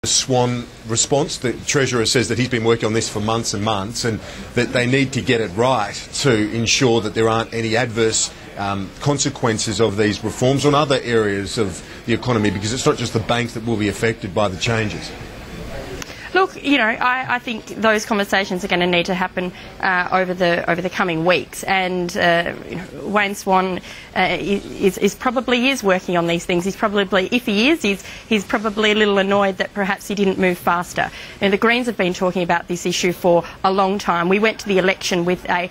swan response. The Treasurer says that he's been working on this for months and months, and that they need to get it right to ensure that there aren't any adverse consequences of these reforms on other areas of the economy, because it's not just the banks that will be affected by the changes. Look, you know, I think those conversations are going to need to happen over the coming weeks, and Wayne Swan is probably working on these things. He's probably, if he is, he's probably a little annoyed that perhaps he didn't move faster. And the Greens have been talking about this issue for a long time. We went to the election with a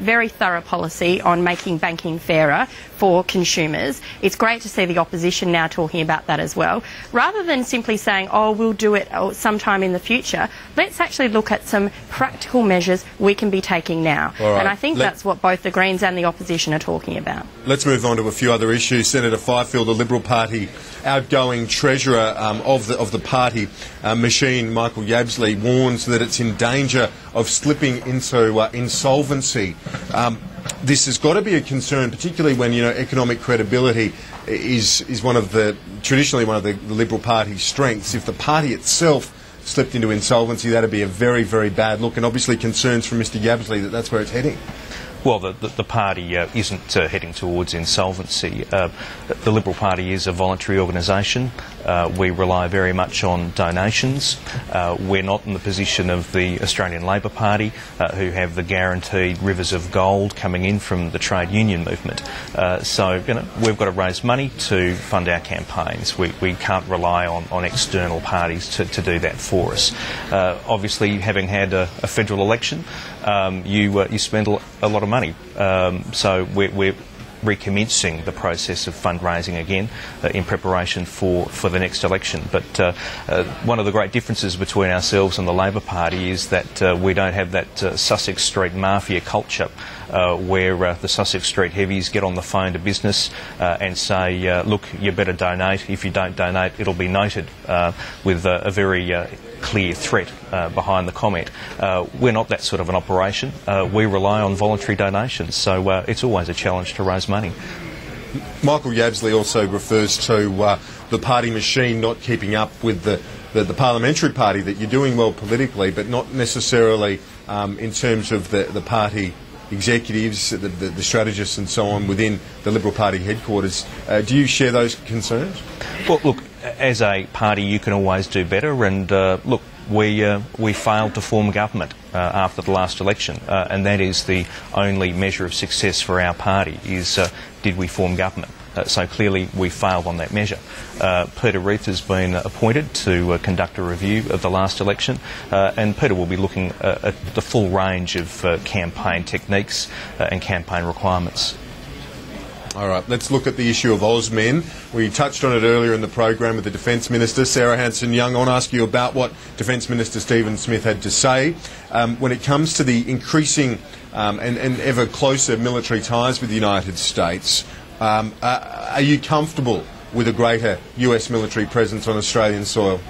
very thorough policy on making banking fairer for consumers. It's great to see the opposition now talking about that as well. Rather than simply saying, oh, we'll do it sometime in the future, let's actually look at some practical measures we can be taking now. Right. And I think that's what both the Greens and the opposition are talking about. Let's move on to a few other issues. Senator Fifield, the Liberal Party outgoing treasurer of the party machine, Michael Yabsley, warns that it's in danger of slipping into insolvency. This has got to be a concern, particularly when, you know, economic credibility is traditionally one of the Liberal Party's strengths. If the party itself slipped into insolvency, that'd be a very, very bad look, and obviously concerns from Mr Yabsley that that's where it's heading. Well, the party isn't heading towards insolvency. The Liberal Party is a voluntary organisation. We rely very much on donations. We're not in the position of the Australian Labor Party, who have the guaranteed rivers of gold coming in from the trade union movement. So, you know, we've got to raise money to fund our campaigns. We can't rely on external parties to do that for us. Obviously, having had a federal election, you spend a lot of money. So we're recommencing the process of fundraising again in preparation for the next election. But one of the great differences between ourselves and the Labor Party is that we don't have that Sussex Street mafia culture where the Sussex Street heavies get on the phone to business and say, look, you better donate. If you don't donate, it'll be noted, with a very clear threat behind the comment. We're not that sort of an operation. We rely on voluntary donations, so it's always a challenge to raise money. Michael Yabsley also refers to the party machine not keeping up with the parliamentary party, that you're doing well politically, but not necessarily in terms of the party executives, the strategists and so on within the Liberal Party headquarters. Do you share those concerns? Well, look, as a party you can always do better, and look, we failed to form government after the last election, and that is the only measure of success for our party, is did we form government. So clearly we failed on that measure. Peter Reith has been appointed to conduct a review of the last election, and Peter will be looking at the full range of campaign techniques and campaign requirements. All right, let's look at the issue of AusMen. We touched on it earlier in the program with the Defence Minister, Sarah Hanson-Young. I want to ask you about what Defence Minister Stephen Smith had to say when it comes to the increasing and ever closer military ties with the United States. Are you comfortable with a greater US military presence on Australian soil?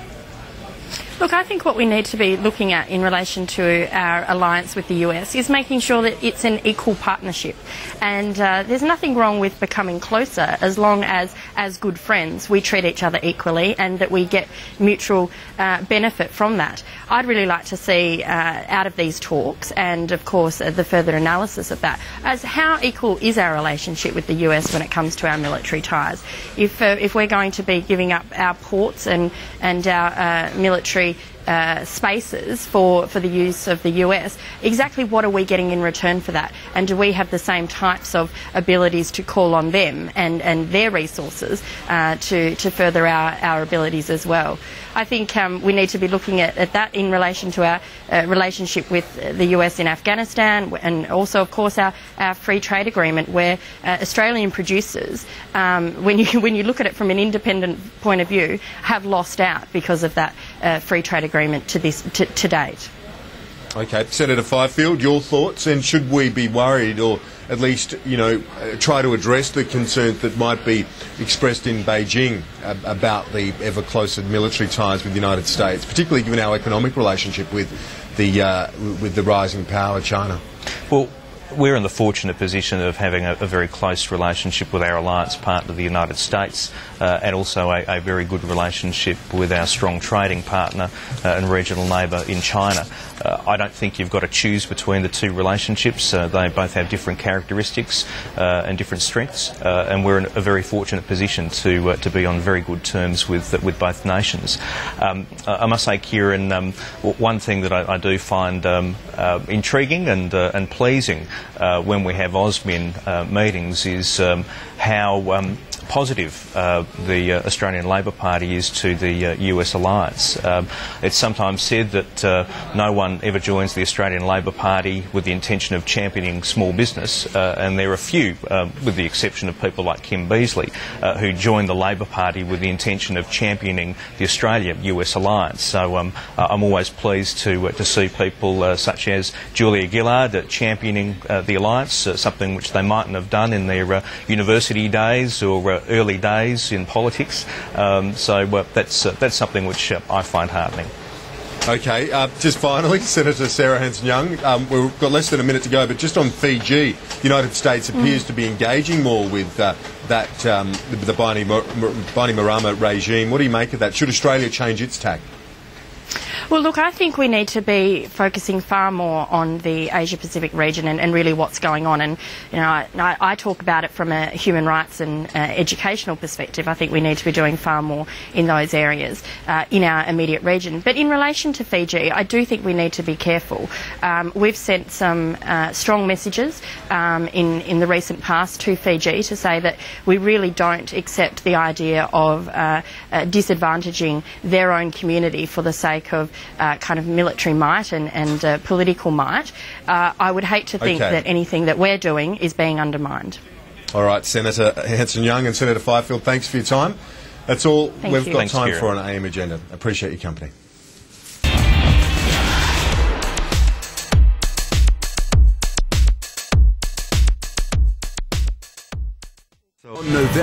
Look, I think what we need to be looking at in relation to our alliance with the US is making sure that it's an equal partnership. And there's nothing wrong with becoming closer as long as good friends, we treat each other equally and that we get mutual benefit from that. I'd really like to see out of these talks, and of course the further analysis of that, as how equal is our relationship with the US when it comes to our military ties. If we're going to be giving up our ports and our military spaces for the use of the US, exactly what are we getting in return for that? And do we have the same types of abilities to call on them and their resources to further our abilities as well? I think we need to be looking at that in relation to our relationship with the US in Afghanistan, and also, of course, our free trade agreement, where Australian producers, when you look at it from an independent point of view, have lost out because of that free trade agreement to date. Okay, Senator Fifield, your thoughts, and should we be worried, or at least, you know, try to address the concerns that might be expressed in Beijing about the ever closer military ties with the United States, particularly given our economic relationship with the rising power, China? Well, we're in the fortunate position of having a very close relationship with our alliance partner, the United States, and also a very good relationship with our strong trading partner and regional neighbour in China. I don't think you've got to choose between the two relationships. They both have different characteristics and different strengths, and we're in a very fortunate position to be on very good terms with both nations. I must say, Kieran, one thing that I do find intriguing and pleasing when we have AUSMIN meetings is how positive the Australian Labor Party is to the US alliance. It's sometimes said that no one ever joins the Australian Labor Party with the intention of championing small business, and there are few, with the exception of people like Kim Beazley, who join the Labor Party with the intention of championing the Australia-US alliance. So I'm always pleased to see people such as Julia Gillard championing the alliance, something which they mightn't have done in their university days or early days in politics. So that's something which I find heartening. Okay, just finally, Senator Sarah Hanson-Young, we've got less than a minute to go, but just on Fiji, the United States appears to be engaging more with the Bainimarama regime. What do you make of that? Should Australia change its tack? Well, look, I think we need to be focusing far more on the Asia-Pacific region and really what's going on. And, you know, I talk about it from a human rights and educational perspective. I think we need to be doing far more in those areas in our immediate region. But in relation to Fiji, I do think we need to be careful. We've sent some strong messages in the recent past to Fiji to say that we really don't accept the idea of disadvantaging their own community for the sake of kind of military might and political might. I would hate to think that anything that we're doing is being undermined. All right, Senator Hanson-Young and Senator Fifield, thanks for your time. That's all we've got time for on AM Agenda. Appreciate your company.